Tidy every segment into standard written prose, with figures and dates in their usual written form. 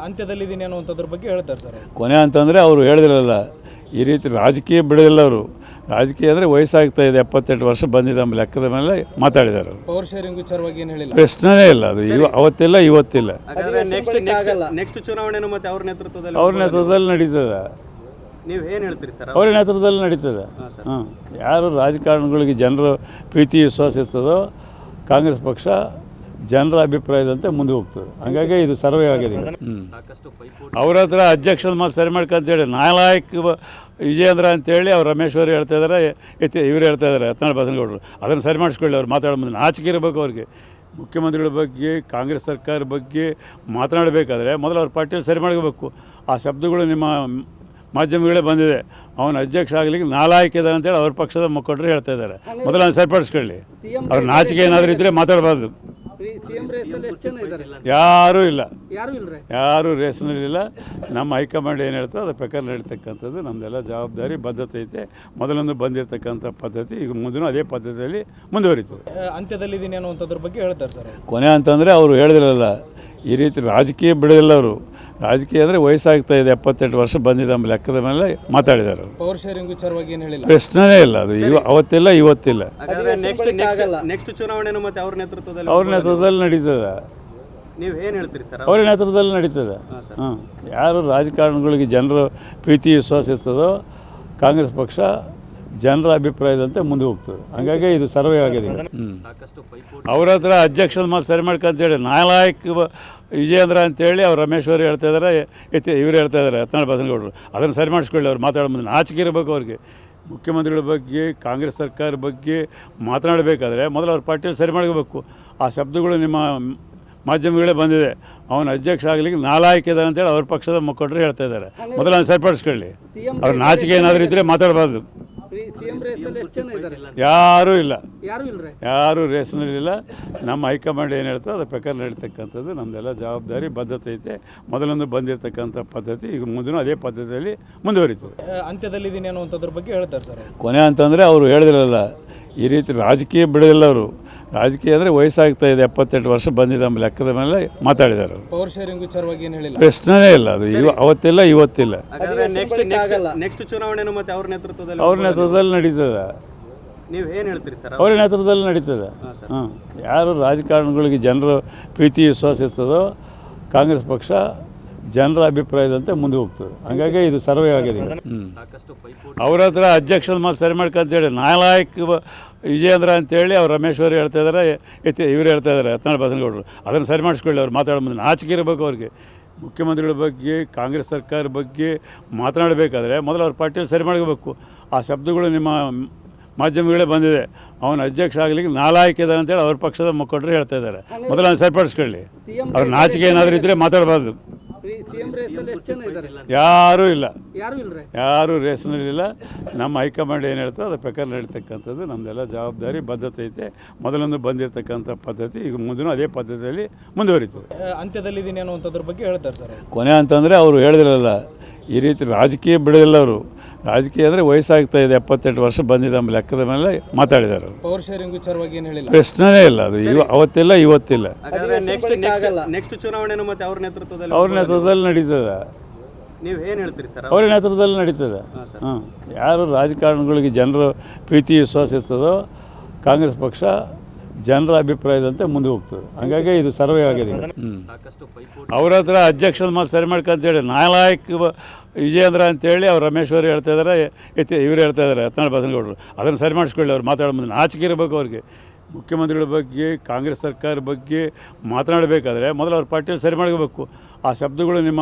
ಅಂತ್ಯದಲ್ಲಿದ್ದೀನಿ ಅನ್ನುವಂಥದ್ರ ಬಗ್ಗೆ ಹೇಳ್ತಾರೆ ಸರ್. ಕೊನೆ ಅಂತಂದರೆ ಅವರು ಹೇಳಿದ್ರಲ್ಲ, ಈ ರೀತಿ ರಾಜಕೀಯ ಬಿಡೋದಿಲ್ಲ ಅವರು. ರಾಜಕೀಯ ಅಂದರೆ ವಯಸ್ಸಾಗ್ತಾ ಇದೆ, 78 ವರ್ಷ ಬಂದಿದ್ದ ಲೆಕ್ಕದ ಮೇಲೆ ಮಾತಾಡಿದ್ದಾರೆ ಅವರು. ಪವರ್ ಶೇರಿಂಗ್ ವಿಚಾರವಾಗಿ ಏನು ಹೇಳಿಲ್ಲ, ಪ್ರಶ್ನೆನೇ ಇಲ್ಲ ಅದು. ಅವತ್ತಿಲ್ಲ ಇವತ್ತಿಲ್ಲ. ನೆಕ್ಸ್ಟ್ ಚುನಾವಣೆನೂ ಮತ್ತೆ ಅವ್ರ ನೇತೃತ್ವದಲ್ಲಿ ನಡೀತದೆ. ನೀವು ಏನು ಹೇಳ್ತೀರಿ ಸರ್? ಅವ್ರ ನೇತೃತ್ವದಲ್ಲಿ ನಡೀತದೆ. ಯಾರು ರಾಜಕಾರಣಿಗಳಿಗೆ ಜನರ ಪ್ರೀತಿ ವಿಶ್ವಾಸ ಇರ್ತದೋ ಕಾಂಗ್ರೆಸ್ ಪಕ್ಷ ಜನರ ಅಭಿಪ್ರಾಯದಂತೆ ಮುಂದೆ ಹೋಗ್ತದೆ. ಹಾಗಾಗಿ ಇದು ಸರ್ವೇ ಆಗಿದೆ. ಅವ್ರ ಹತ್ರ ಅಧ್ಯಕ್ಷದ ಮಾತು ಸರಿ ಮಾಡ್ಕೊಂತೇಳಿ ನಾಲಾಯಕ್ ವಿಜಯೇಂದ್ರ ಅಂತೇಳಿ ಅವ್ರು ರಮೇಶ್ ಅವರು ಹೇಳ್ತಾ ಇದ್ದಾರೆ, ಇವರು ಹೇಳ್ತಾ ಇದ್ದಾರೆ ಯತ್ನಾಳ್ ಬಸನಗೌಡರು. ಅದನ್ನು ಸರಿ ಮಾಡಿಸ್ಕೊಳ್ಳಿ. ಅವ್ರು ಮಾತಾಡೋ ಮುಂದೆ ನಾಚಿಕೆ ಇರಬೇಕು ಅವ್ರಿಗೆ. ಮುಖ್ಯಮಂತ್ರಿಗಳ ಬಗ್ಗೆ, ಕಾಂಗ್ರೆಸ್ ಸರ್ಕಾರ ಬಗ್ಗೆ ಮಾತನಾಡಬೇಕಾದ್ರೆ ಮೊದಲು ಅವ್ರ ಪಾರ್ಟಿಯಲ್ಲಿ ಸರಿ ಮಾಡಬೇಕು. ಆ ಶಬ್ದಗಳು ನಿಮ್ಮ ಮಾಧ್ಯಮಗಳೇ ಬಂದಿದೆ. ಅವನ ಅಧ್ಯಕ್ಷ ಆಗಲಿಕ್ಕೆ ನಾಲಾಯಕ್ ಇದ್ದಾರೆ ಅಂತೇಳಿ ಅವ್ರ ಪಕ್ಷದ ಮುಖಂಡರು ಹೇಳ್ತಾ ಇದ್ದಾರೆ. ಮೊದಲು ಅವ್ನು ಸರಿಪಡಿಸ್ಕೊಳ್ಳಿ. ಅವ್ರ ನಾಚಿಕೆ ಏನಾದರೂ ಇದ್ದರೆ ಮಾತಾಡಬಾರ್ದು. ಯಾರೂ ಇಲ್ಲ, ಯಾರೂ ರೇಸ್ನಲ್ಲಿಲ್ಲ. ನಮ್ಮ ಹೈಕಮಾಂಡ್ ಏನು ಹೇಳ್ತೋ ಅದ್ರ ಪ್ರಕಾರ ನಡೀತಕ್ಕಂಥದ್ದು ನಮ್ಮದೆಲ್ಲ ಜವಾಬ್ದಾರಿ, ಬದ್ಧತೆ ಐತೆ. ಮೊದಲೊಂದು ಬಂದಿರತಕ್ಕಂಥ ಪದ್ಧತಿ ಈಗ ಮುಂದೂ ಅದೇ ಪದ್ಧತಿಯಲ್ಲಿ ಮುಂದುವರಿತದೆ. ಅಂತ್ಯದಲ್ಲಿದ್ದೀನಿ ಅನ್ನುವಂಥದ್ರ ಬಗ್ಗೆ ಹೇಳ್ತಾರೆ ಸರ್. ಕೊನೆ ಅಂತಂದರೆ ಅವರು ಹೇಳಿದ್ರಲ್ಲ, ಈ ರೀತಿ ರಾಜಕೀಯ ಬಿಡೋದಿಲ್ಲ ಅವರು. ರಾಜಕೀಯ ಅಂದರೆ ವಯಸ್ಸಾಗ್ತಾ ಇದೆ, 78 ವರ್ಷ ಬಂದಿದ್ದ ಲೆಕ್ಕದ ಮೇಲೆ ಮಾತಾಡಿದ್ದಾರೆ ಅವರು. ಪವರ್ ಶೇರಿಂಗ್ ವಿಚಾರವಾಗಿ ಏನು ಹೇಳಿಲ್ಲ, ಪ್ರಶ್ನೆನೇ ಇಲ್ಲ ಅದು. ಅವತ್ತಿಲ್ಲ ಇವತ್ತಿಲ್ಲ. ನೆಕ್ಸ್ಟ್ ಚುನಾವಣೆನೂ ಮತ್ತೆ ಅವ್ರ ನೇತೃತ್ವದಲ್ಲಿ ನಡೀತದೆ. ನೀವು ಏನು ಹೇಳ್ತೀರಿ ಸರ್? ಅವ್ರ ನೇತೃತ್ವದಲ್ಲಿ ನಡೀತದೆ. ಯಾರು ರಾಜಕಾರಣಿಗಳಿಗೆ ಜನರ ಪ್ರೀತಿ ವಿಶ್ವಾಸ ಇರ್ತದೋ ಕಾಂಗ್ರೆಸ್ ಪಕ್ಷ ಜನರ ಅಭಿಪ್ರಾಯದಂತೆ ಮುಂದೆ ಹೋಗ್ತದೆ. ಹಾಗಾಗಿ ಇದು ಸರ್ವೇ ಆಗಿದೆ. ಅವ್ರ ಹತ್ರ ಅಧ್ಯಕ್ಷದ ಮಾತು ಸರಿ ಮಾಡ್ಕೊಂತೇಳಿ ನಾಲಾಯಕ್ ವಿಜಯೇಂದ್ರ ಅಂತೇಳಿ ಅವ್ರು ರಮೇಶ್ ಅವರು ಹೇಳ್ತಾ ಇದ್ದಾರೆ, ಇವರು ಹೇಳ್ತಾ ಇದ್ದಾರೆ ಯತ್ನಾಳ್ ಬಸನಗೌಡರು. ಅದನ್ನು ಸರಿ ಮಾಡಿಸ್ಕೊಳ್ಳಿ. ಅವ್ರು ಮಾತಾಡೋ ಮುಂದೆ ನಾಚಿಕೆ ಇರಬೇಕು ಅವ್ರಿಗೆ. ಮುಖ್ಯಮಂತ್ರಿಗಳ ಬಗ್ಗೆ, ಕಾಂಗ್ರೆಸ್ ಸರ್ಕಾರ ಬಗ್ಗೆ ಮಾತನಾಡಬೇಕಾದ್ರೆ ಮೊದಲು ಅವ್ರ ಪಾರ್ಟಿಯಲ್ಲಿ ಸರಿ ಮಾಡಬೇಕು. ಆ ಶಬ್ದಗಳು ನಿಮ್ಮ ಮಾಧ್ಯಮಗಳೇ ಬಂದಿದೆ. ಅವನ ಅಧ್ಯಕ್ಷ ಆಗಲಿಕ್ಕೆ ನಾಲಾಯಕ್ ಇದ್ದಾರೆ ಅಂತೇಳಿ ಅವ್ರ ಪಕ್ಷದ ಮುಖಂಡರು ಹೇಳ್ತಾ ಇದ್ದಾರೆ. ಮೊದಲು ಅವ್ನು ಸರಿಪಡಿಸ್ಕೊಳ್ಳಿ. ಅವ್ರ ನಾಚಿಕೆ ಏನಾದರೂ ಇದ್ದರೆ ಮಾತಾಡಬಾರ್ದು. ಯಾರೂ ಇಲ್ಲ, ಯಾರೂ ರೇಸ್ನಲ್ಲಿಲ್ಲ. ನಮ್ಮ ಹೈಕಮಾಂಡ್ ಏನು ಹೇಳ್ತೋ ಅದ್ರ ಪ್ರಕಾರ ನಡೀತಕ್ಕಂಥದ್ದು ನಮ್ಮದೆಲ್ಲ ಜವಾಬ್ದಾರಿ, ಬದ್ಧತೆ ಐತೆ. ಮೊದಲೊಂದು ಬಂದಿರತಕ್ಕಂಥ ಪದ್ಧತಿ ಈಗ ಮುಂದೂ ಅದೇ ಪದ್ಧತಿಯಲ್ಲಿ ಮುಂದುವರಿತದೆ. ಅಂತ್ಯದಲ್ಲಿದ್ದೀನಿ ಅನ್ನುವಂಥದ್ರ ಬಗ್ಗೆ ಹೇಳ್ತಾರೆ ಸರ್. ಕೊನೆ ಅಂತಂದರೆ ಅವರು ಹೇಳಿದ್ರಲ್ಲ, ಈ ರೀತಿ ರಾಜಕೀಯ ಬಿಡೋದಿಲ್ಲ ಅವರು. ರಾಜಕೀಯ ಅಂದರೆ ವಯಸ್ಸಾಗ್ತಾ ಇದೆ, 78 ವರ್ಷ ಬಂದಿದ್ದ ಲೆಕ್ಕದ ಮೇಲೆ ಮಾತಾಡಿದ್ದಾರೆ ಅವರು. ಪವರ್ ಶೇರಿಂಗ್ ವಿಚಾರವಾಗಿ ಏನು ಹೇಳಿಲ್ಲ, ಪ್ರಶ್ನೆನೇ ಇಲ್ಲ ಅದು. ಅವತ್ತಿಲ್ಲ ಇವತ್ತಿಲ್ಲ. ನೆಕ್ಸ್ಟ್ ಚುನಾವಣೆನೂ ಮತ್ತೆ ಅವ್ರ ನೇತೃತ್ವದಲ್ಲಿ ನಡೀತದೆ. ನೀವು ಏನು ಹೇಳ್ತೀರಿ ಸರ್? ಅವ್ರ ನೇತೃತ್ವದಲ್ಲಿ ನಡೀತದೆ. ಯಾರು ರಾಜಕಾರಣಿಗಳಿಗೆ ಜನರ ಪ್ರೀತಿ ವಿಶ್ವಾಸ ಇರ್ತದೋ ಕಾಂಗ್ರೆಸ್ ಪಕ್ಷ ಜನರ ಅಭಿಪ್ರಾಯದಂತೆ ಮುಂದೆ ಹೋಗ್ತದೆ. ಹಾಗಾಗಿ ಇದು ಸರ್ವೇ ಆಗಿದೆ. ಅವ್ರ ಹತ್ರ ಅಧ್ಯಕ್ಷದ ಮಾತು ಸರಿ ಮಾಡ್ಕೊಂತೇಳಿ ನಾಲಾಯಕ್ ವಿಜಯೇಂದ್ರ ಅಂತೇಳಿ ಅವ್ರು ರಮೇಶ್ ಅವರು ಹೇಳ್ತಾ ಇದ್ದಾರೆ, ಇವರು ಹೇಳ್ತಾ ಇದ್ದಾರೆ ಯತ್ನಾಳ್ ಬಸನಗೌಡರು. ಅದನ್ನು ಸರಿ ಮಾಡಿಸ್ಕೊಳ್ಳಿ. ಅವ್ರು ಮಾತಾಡೋ ಮುಂದೆ ನಾಚಿಕೆ ಇರಬೇಕು ಅವ್ರಿಗೆ. ಮುಖ್ಯಮಂತ್ರಿಗಳ ಬಗ್ಗೆ, ಕಾಂಗ್ರೆಸ್ ಸರ್ಕಾರ ಬಗ್ಗೆ ಮಾತನಾಡಬೇಕಾದ್ರೆ ಮೊದಲು ಅವ್ರ ಪಾರ್ಟಿಯಲ್ಲಿ ಸರಿ ಮಾಡಬೇಕು. ಆ ಶಬ್ದಗಳು ನಿಮ್ಮ ಮಾಧ್ಯಮಗಳೇ ಬಂದಿದೆ. ಅವನ ಅಧ್ಯಕ್ಷ ಆಗಲಿಕ್ಕೆ ನಾಲಾಯಕ್ ಇದ್ದಾರೆ ಅಂತೇಳಿ ಅವ್ರ ಪಕ್ಷದ ಮುಖಂಡರು ಹೇಳ್ತಾ ಇದ್ದಾರೆ. ಮೊದಲು ಅವ್ನು ಸರಿಪಡಿಸ್ಕೊಳ್ಳಿ. ಅವ್ರ ನಾಚಿಕೆ ಏನಾದರೂ ಇದ್ದರೆ ಮಾತಾಡಬಾರ್ದು. ಯಾರೂ ಇಲ್ಲ, ಯಾರೂ ರೇಸ್ನಲ್ಲಿಲ್ಲ. ನಮ್ಮ ಹೈಕಮಾಂಡ್ ಏನು ಹೇಳ್ತೋ ಅದ್ರ ಪ್ರಕಾರ ನಡೀತಕ್ಕಂಥದ್ದು ನಮ್ಮದೆಲ್ಲ ಜವಾಬ್ದಾರಿ, ಬದ್ಧತೆ ಐತೆ. ಮೊದಲೊಂದು ಬಂದಿರತಕ್ಕಂಥ ಪದ್ಧತಿ ಈಗ ಮುಂದೂ ಅದೇ ಪದ್ಧತಿಯಲ್ಲಿ ಮುಂದುವರಿತದೆ. ಅಂತ್ಯದಲ್ಲಿದ್ದೀನಿ ಅನ್ನುವಂಥದ್ರ ಬಗ್ಗೆ ಹೇಳ್ತಾರೆ ಸರ್. ಕೊನೆ ಅಂತಂದರೆ ಅವರು ಹೇಳಿದ್ರಲ್ಲ, ಈ ರೀತಿ ರಾಜಕೀಯ ಬಿಡೋದಿಲ್ಲ ಅವರು. ರಾಜಕೀಯ ಅಂದರೆ ವಯಸ್ಸಾಗ್ತಾ ಇದೆ, 78 ವರ್ಷ ಬಂದಿದ್ದ ಲೆಕ್ಕದ ಮೇಲೆ ಮಾತಾಡಿದ್ದಾರೆ ಅವರು. ಪವರ್ ಶೇರಿಂಗ್ ವಿಚಾರವಾಗಿ ಏನು ಹೇಳಿಲ್ಲ, ಪ್ರಶ್ನೆನೇ ಇಲ್ಲ ಅದು. ಅವತ್ತಿಲ್ಲ ಇವತ್ತಿಲ್ಲ. ನೆಕ್ಸ್ಟ್ ಚುನಾವಣೆನೂ ಮತ್ತೆ ಅವ್ರ ನೇತೃತ್ವದಲ್ಲಿ ನಡೀತದೆ. ನೀವು ಏನು ಹೇಳ್ತೀರಿ ಸರ್? ಅವ್ರ ನೇತೃತ್ವದಲ್ಲಿ ನಡೀತದೆ. ಯಾರು ರಾಜಕಾರಣಿಗಳಿಗೆ ಜನರ ಪ್ರೀತಿ ವಿಶ್ವಾಸ ಇರ್ತದೋ ಕಾಂಗ್ರೆಸ್ ಪಕ್ಷ ಜನರ ಅಭಿಪ್ರಾಯದಂತೆ ಮುಂದೆ ಹೋಗ್ತದೆ. ಹಾಗಾಗಿ ಇದು ಸರ್ವೇ ಆಗಿದೆ. ಅವ್ರ ಹತ್ರ ಅಧ್ಯಕ್ಷದ ಮಾತು ಸರಿ ಮಾಡ್ಕೊಂತೇಳಿ ನಾಲಾಯಕ್ ವಿಜಯೇಂದ್ರ ಅಂತೇಳಿ ಅವ್ರು ರಮೇಶ್ ಅವರು ಹೇಳ್ತಾ ಇದ್ದಾರೆ, ಇವರು ಹೇಳ್ತಾ ಇದ್ದಾರೆ ಯತ್ನಾಳ್ ಬಸನಗೌಡರು. ಅದನ್ನು ಸರಿ ಮಾಡಿಸ್ಕೊಳ್ಳಿ. ಅವ್ರು ಮಾತಾಡೋ ಮುಂದೆ ನಾಚಿಕೆ ಇರಬೇಕು ಅವ್ರಿಗೆ. ಮುಖ್ಯಮಂತ್ರಿಗಳ ಬಗ್ಗೆ, ಕಾಂಗ್ರೆಸ್ ಸರ್ಕಾರ ಬಗ್ಗೆ ಮಾತನಾಡಬೇಕಾದ್ರೆ ಮೊದಲು ಅವ್ರ ಪಾರ್ಟಿಯಲ್ಲಿ ಸರಿ ಮಾಡಬೇಕು. ಆ ಶಬ್ದಗಳು ನಿಮ್ಮ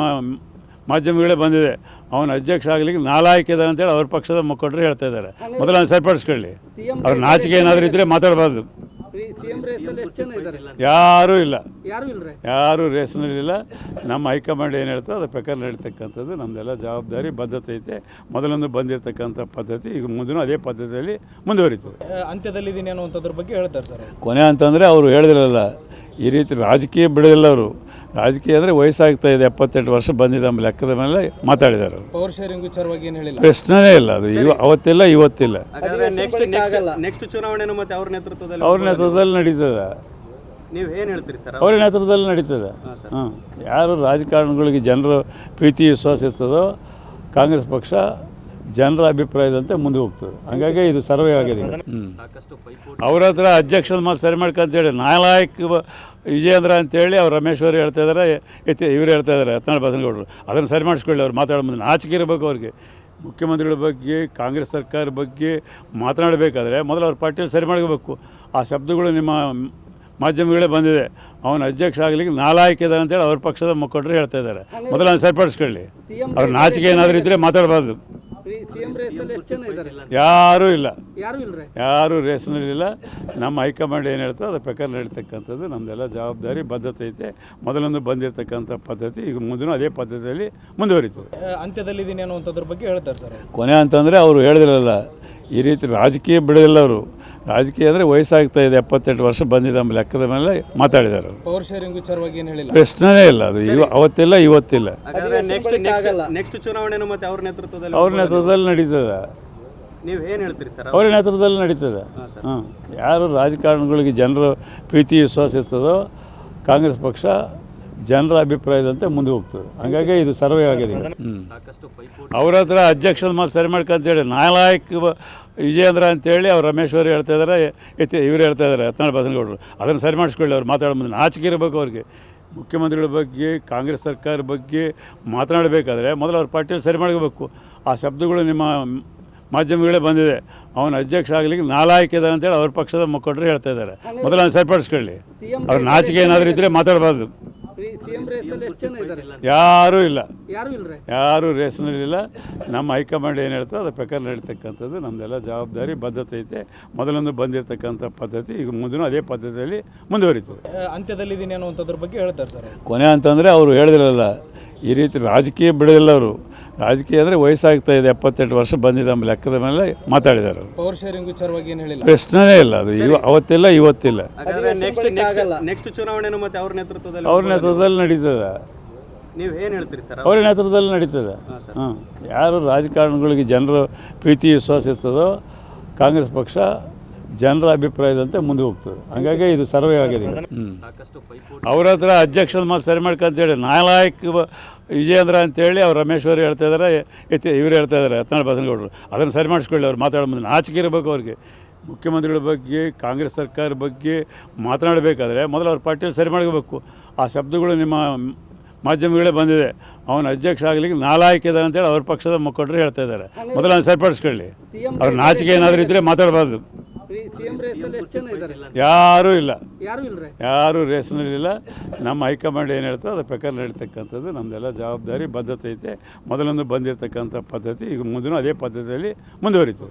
ಮಾಧ್ಯಮಗಳೇ ಬಂದಿದೆ. ಅವನ ಅಧ್ಯಕ್ಷ ಆಗಲಿಕ್ಕೆ ನಾಲಾಯಕ್ ಇದ್ದಾರೆ ಅಂತೇಳಿ ಅವ್ರ ಪಕ್ಷದ ಮುಖಂಡರು ಹೇಳ್ತಾ ಇದ್ದಾರೆ. ಮೊದಲು ಅವ್ನು ಸರಿಪಡಿಸ್ಕೊಳ್ಳಿ. ಅವ್ರ ನಾಚಿಕೆ ಏನಾದರೂ ಇದ್ದರೆ ಮಾತಾಡಬಾರ್ದು. ಯಾರೂ ಇಲ್ಲ, ಯಾರೂ ರೇಸ್ನಲ್ಲಿಲ್ಲ. ನಮ್ಮ ಹೈಕಮಾಂಡ್ ಏನು ಹೇಳ್ತೋ ಅದ್ರ ಪ್ರಕಾರ ನಡೀತಕ್ಕಂಥದ್ದು ನಮ್ಮದೆಲ್ಲ ಜವಾಬ್ದಾರಿ, ಬದ್ಧತೆ ಐತೆ. ಮೊದಲೊಂದು ಬಂದಿರತಕ್ಕಂಥ ಪದ್ಧತಿ ಈಗ ಮುಂದೂ ಅದೇ ಪದ್ಧತಿಯಲ್ಲಿ ಮುಂದುವರಿತದೆ. ಅಂತ್ಯದಲ್ಲಿದ್ದೀನಿ ಅನ್ನುವಂಥದ್ರ ಬಗ್ಗೆ ಹೇಳ್ತಾರೆ ಸರ್. ಕೊನೆ ಅಂತಂದರೆ ಅವರು ಹೇಳಿದ್ರಲ್ಲ, ಈ ರೀತಿ ರಾಜಕೀಯ ಬಿಡೋದಿಲ್ಲ ಅವರು. ರಾಜಕೀಯ ಅಂದರೆ ವಯಸ್ಸಾಗ್ತಾ ಇದೆ, 78 ವರ್ಷ ಬಂದಿದ್ದ ಲೆಕ್ಕದ ಮೇಲೆ ಮಾತಾಡಿದ್ದಾರೆ ಅವರು. ಪವರ್ ಶೇರಿಂಗ್ ವಿಚಾರವಾಗಿ ಏನು ಹೇಳಿಲ್ಲ, ಪ್ರಶ್ನೆನೇ ಇಲ್ಲ ಅದು. ಅವತ್ತಿಲ್ಲ ಇವತ್ತಿಲ್ಲ. ನೆಕ್ಸ್ಟ್ ಚುನಾವಣೆನೂ ಮತ್ತೆ ಅವ್ರ ನೇತೃತ್ವದಲ್ಲಿ ನಡೀತದೆ. ನೀವು ಏನು ಹೇಳ್ತೀರಿ ಸರ್ ಅವರ ನೇತೃತ್ವದಲ್ಲಿ ನಡೀತದೆ. ಹಾಂ, ಯಾರು ರಾಜಕಾರಣಿಗಳಿಗೆ ಜನರ ಪ್ರೀತಿ ವಿಶ್ವಾಸ ಇರ್ತದೋ ಕಾಂಗ್ರೆಸ್ ಪಕ್ಷ ಜನರ ಅಭಿಪ್ರಾಯದಂತೆ ಮುಂದೆ ಹೋಗ್ತದೆ. ಹಂಗಾಗಿ ಇದು ಸರ್ವೇ ಆಗಿದೆ. ಸಾಕಷ್ಟು ಪೈಪೋಟಿ ಅವ್ರ ಹತ್ರ ಅಧ್ಯಕ್ಷದ ಮಾತು ಸರಿ ಮಾಡ್ಕೊಂತೇಳಿ ನಾಲಾಯಕ್ ವಿಜಯೇಂದ್ರ ಅಂತೇಳಿ ಅವ್ರು ರಮೇಶ್ವರಿ ಹೇಳ್ತಾ ಇದ್ದಾರೆ, ಇವ್ರು ಹೇಳ್ತಾ ಇದ್ದಾರೆ ಯತ್ನಾಳ್ ಬಸನಗೌಡರು. ಅದನ್ನು ಸರಿ ಮಾಡಿಸ್ಕೊಳ್ಳಿ. ಅವ್ರು ಮಾತಾಡೋ ಮುಂದೆ ನಾಚಿಕೆ ಇರಬೇಕು ಅವ್ರಿಗೆ. ಮುಖ್ಯಮಂತ್ರಿಗಳ ಬಗ್ಗೆ ಕಾಂಗ್ರೆಸ್ ಸರ್ಕಾರ ಬಗ್ಗೆ ಮಾತನಾಡಬೇಕಾದ್ರೆ ಮೊದಲು ಅವ್ರ ಪಾರ್ಟಿಯಲ್ಲಿ ಸರಿ ಮಾಡಬೇಕು. ಆ ಶಬ್ದಗಳು ನಿಮ್ಮ ಮಾಧ್ಯಮಗಳೇ ಬಂದಿದೆ. ಅವನ ಅಧ್ಯಕ್ಷ ಆಗಲಿಕ್ಕೆ ನಾಲಾಯಕ್ ಇದ್ದಾರೆ ಅಂತೇಳಿ ಅವ್ರ ಪಕ್ಷದ ಮುಖಂಡರು ಹೇಳ್ತಾ ಇದ್ದಾರೆ. ಮೊದಲು ಅವ್ನು ಸರಿಪಡಿಸ್ಕೊಳ್ಳಿ. ಅವ್ರ ನಾಚಿಕೆ ಏನಾದರೂ ಇದ್ದರೆ ಮಾತಾಡಬಾರ್ದು. ಯಾರೂ ಇಲ್ಲ, ಯಾರೂ ರೇಸ್ನಲ್ಲಿಲ್ಲ. ನಮ್ಮ ಹೈಕಮಾಂಡ್ ಏನು ಹೇಳ್ತೋ ಅದ್ರ ಪ್ರಕಾರ ನಡೀತಕ್ಕಂಥದ್ದು ನಮ್ಮದೆಲ್ಲ ಜವಾಬ್ದಾರಿ ಬದ್ಧತೆ ಐತೆ. ಮೊದಲೊಂದು ಬಂದಿರತಕ್ಕಂಥ ಪದ್ಧತಿ ಈಗ ಮುಂದೂ ಅದೇ ಪದ್ಧತಿಯಲ್ಲಿ ಮುಂದುವರಿತದೆ. ಅಂತ್ಯದಲ್ಲಿದ್ದೀನಿ ಅನ್ನುವಂಥದ್ರ ಬಗ್ಗೆ ಹೇಳ್ತಾರೆ ಸರ್. ಕೊನೆ ಅಂತಂದರೆ ಅವರು ಹೇಳಿದ್ರಲ್ಲ, ಈ ರೀತಿ ರಾಜಕೀಯ ಬಿಡೋದಿಲ್ಲ ಅವರು. ರಾಜಕೀಯ ಅಂದರೆ ವಯಸ್ಸಾಗ್ತಾ ಇದೆ, 78 ವರ್ಷ ಬಂದಿದೆ ಎಂಬ ಲೆಕ್ಕದ ಮೇಲೆ ಮಾತಾಡಿದ್ದಾರೆ ಅವರು. ಪವರ್ ಶೇರಿಂಗ್ ವಿಚಾರವಾಗಿ ಏನು ಹೇಳಿಲ್ಲ. ಪ್ರಶ್ನೆನೇ ಇಲ್ಲ ಅದು. ಅವತ್ತಿಲ್ಲ ಇವತ್ತಿಲ್ಲ. ಹಾಗಾದ್ರೆ ನೆಕ್ಸ್ಟ್ ಚುನಾವಣೆನೂ ಮತ್ತೆ ಅವ್ರ ನೇತೃತ್ವದಲ್ಲಿ ಅವ್ರ ನೇತೃತ್ವದಲ್ಲಿ ನಡೀತದೆ. ನೀವು ಏನು ಹೇಳ್ತೀರಿ ಸರ್ ಅವರ ನೇತೃತ್ವದಲ್ಲಿ ನಡೀತದೆ. ಹಾಂ, ಯಾರು ರಾಜಕಾರಣಿಗಳಿಗೆ ಜನರ ಪ್ರೀತಿ ವಿಶ್ವಾಸ ಇರ್ತದೋ ಕಾಂಗ್ರೆಸ್ ಪಕ್ಷ ಜನರ ಅಭಿಪ್ರಾಯದಂತೆ ಮುಂದೆ ಹೋಗ್ತದೆ. ಹಂಗಾಗಿ ಇದು ಸರ್ವೇ ಆಗಿದೆ. ಸಾಕಷ್ಟು ಪೈಪೋಟಿ ಅವ್ರ ಹತ್ರ ಅಧ್ಯಕ್ಷದ ಮಾತು ಸರಿ ಮಾಡ್ಕೊಂತೇಳಿ ನಾಲಾಯಕ್ ವಿಜಯೇಂದ್ರ ಅಂತೇಳಿ ಅವ್ರು ರಮೇಶ್ವರಿ ಹೇಳ್ತಾ ಇದ್ದಾರೆ, ಇವ್ರು ಹೇಳ್ತಾ ಇದ್ದಾರೆ ಯತ್ನಾಳ್ ಬಸನಗೌಡರು. ಅದನ್ನು ಸರಿ ಮಾಡಿಸ್ಕೊಳ್ಳಿ. ಅವ್ರು ಮಾತಾಡೋ ಮುಂದೆ ನಾಚಿಕೆ ಇರಬೇಕು ಅವ್ರಿಗೆ. ಮುಖ್ಯಮಂತ್ರಿಗಳ ಬಗ್ಗೆ ಕಾಂಗ್ರೆಸ್ ಸರ್ಕಾರ ಬಗ್ಗೆ ಮಾತನಾಡಬೇಕಾದ್ರೆ ಮೊದಲು ಅವ್ರ ಪಾರ್ಟಿಯಲ್ಲಿ ಸರಿ ಮಾಡಬೇಕು. ಆ ಶಬ್ದಗಳು ನಿಮ್ಮ ಮಾಧ್ಯಮಗಳೇ ಬಂದಿದೆ. ಅವನ ಅಧ್ಯಕ್ಷ ಆಗಲಿಕ್ಕೆ ನಾಲಾಯಕ್ ಇದ್ದಾರೆ ಅಂತೇಳಿ ಅವ್ರ ಪಕ್ಷದ ಮುಖಂಡರು ಹೇಳ್ತಾ ಇದ್ದಾರೆ. ಮೊದಲು ಅವ್ನು ಸರಿಪಡಿಸ್ಕೊಳ್ಳಿ. ಅವ್ರ ನಾಚಿಕೆ ಏನಾದರೂ ಇದ್ದರೆ ಮಾತಾಡಬಾರ್ದು. ಯಾರೂ ಇಲ್ಲ, ಯಾರೂ ರೇಸ್ನಲ್ಲಿಲ್ಲ. ನಮ್ಮ ಹೈಕಮಾಂಡ್ ಏನು ಹೇಳ್ತೋ ಅದ್ರ ಪ್ರಕಾರ ನಡೀತಕ್ಕಂಥದ್ದು ನಮ್ಮದೆಲ್ಲ ಜವಾಬ್ದಾರಿ ಬದ್ಧತೆ ಐತೆ. ಮೊದಲೊಂದು ಬಂದಿರತಕ್ಕಂಥ ಪದ್ಧತಿ ಈಗ ಮುಂದೂ ಅದೇ ಪದ್ಧತಿಯಲ್ಲಿ ಮುಂದುವರಿತದೆ. ಅಂತ್ಯದಲ್ಲಿದ್ದೀನಿ ಅನ್ನುವಂಥದ್ರ ಬಗ್ಗೆ ಹೇಳ್ತಾರೆ ಸರ್. ಕೊನೆ ಅಂತಂದರೆ ಅವರು ಹೇಳಿದ್ರಲ್ಲ, ಈ ರೀತಿ ರಾಜಕೀಯ ಬಿಡೋದಿಲ್ಲ ಅವರು. ರಾಜಕೀಯ ಅಂದರೆ ವಯಸ್ಸಾಗ್ತಾ ಇದೆ, 78 ವರ್ಷ ಬಂದಿದೆ ಎಂಬ ಲೆಕ್ಕದ ಮೇಲೆ ಮಾತಾಡಿದ್ದಾರೆ ಅವರು. ಪವರ್ ಶೇರಿಂಗ್ ವಿಚಾರವಾಗಿ ಏನು ಹೇಳಿಲ್ಲ. ಪ್ರಶ್ನೆನೇ ಇಲ್ಲ ಅದು. ಅವತ್ತಿಲ್ಲ ಇವತ್ತಿಲ್ಲ. ಹಾಗಾದ್ರೆ ನೆಕ್ಸ್ಟ್ ಚುನಾವಣೆನೂ ಮತ್ತೆ ಅವ್ರ ನೇತೃತ್ವದಲ್ಲಿ ಅವ್ರ ನೇತೃತ್ವದಲ್ಲಿ ನಡೀತದೆ. ನೀವು ಏನು ಹೇಳ್ತೀರಿ ಸರ್ ಅವರ ನೇತೃತ್ವದಲ್ಲಿ ನಡೀತದೆ. ಹಾಂ, ಯಾರು ರಾಜಕಾರಣಿಗಳಿಗೆ ಜನರ ಪ್ರೀತಿ ವಿಶ್ವಾಸ ಇರ್ತದೋ ಕಾಂಗ್ರೆಸ್ ಪಕ್ಷ ಜನರ ಅಭಿಪ್ರಾಯದಂತೆ ಮುಂದೆ ಹೋಗ್ತದೆ. ಹಂಗಾಗಿ ಇದು ಸರ್ವೇ ಆಗಿದೆ. ಸಾಕಷ್ಟು ಪೈಪೋಟಿ ಅವ್ರ ಹತ್ರ ಅಧ್ಯಕ್ಷದ ಮಾತು ಸರಿ ಮಾಡ್ಕೊಂತೇಳಿ ನಾಲಾಯಕ್ ವಿಜಯೇಂದ್ರ ಅಂತೇಳಿ ಅವ್ರು ರಮೇಶ್ವರಿ ಹೇಳ್ತಾ ಇದ್ದಾರೆ, ಇವ್ರು ಹೇಳ್ತಾ ಇದ್ದಾರೆ ಯತ್ನಾಳ್ ಬಸನಗೌಡರು. ಅದನ್ನು ಸರಿ ಮಾಡಿಸ್ಕೊಳ್ಳಿ. ಅವ್ರು ಮಾತಾಡೋ ಮುಂದೆ ನಾಚಿಕೆ ಇರಬೇಕು ಅವ್ರಿಗೆ. ಮುಖ್ಯಮಂತ್ರಿಗಳ ಬಗ್ಗೆ ಕಾಂಗ್ರೆಸ್ ಸರ್ಕಾರ ಬಗ್ಗೆ ಮಾತನಾಡಬೇಕಾದ್ರೆ ಮೊದಲು ಅವ್ರ ಪಾರ್ಟಿಯಲ್ಲಿ ಸರಿ ಮಾಡಬೇಕು. ಆ ಶಬ್ದಗಳು ನಿಮ್ಮ ಮಾಧ್ಯಮಗಳೇ ಬಂದಿದೆ. ಅವನ ಅಧ್ಯಕ್ಷ ಆಗಲಿಕ್ಕೆ ನಾಲಾಯಕ್ ಇದ್ದಾರೆ ಅಂತೇಳಿ ಅವ್ರ ಪಕ್ಷದ ಮುಖಂಡರು ಹೇಳ್ತಾ ಇದ್ದಾರೆ. ಮೊದಲು ಅವ್ನು ಸರಿಪಡಿಸ್ಕೊಳ್ಳಿ. ಅವ್ರ ನಾಚಿಕೆ ಏನಾದರೂ ಇದ್ದರೆ ಮಾತಾಡಬಾರ್ದು. ಯಾರೂ ಇಲ್ಲ, ಯಾರೂ ರೇಸ್ನಲ್ಲಿಲ್ಲ. ನಮ್ಮ ಹೈಕಮಾಂಡ್ ಏನು ಹೇಳ್ತೋ ಅದ್ರ ಪ್ರಕಾರ ನಡೀತಕ್ಕಂಥದ್ದು ನಮ್ಮದೆಲ್ಲ ಜವಾಬ್ದಾರಿ ಬದ್ಧತೆ ಐತೆ. ಮೊದಲೊಂದು ಬಂದಿರತಕ್ಕಂಥ ಪದ್ಧತಿ ಈಗ ಮುಂದೂ ಅದೇ ಪದ್ಧತಿಯಲ್ಲಿ ಮುಂದುವರಿತದೆ.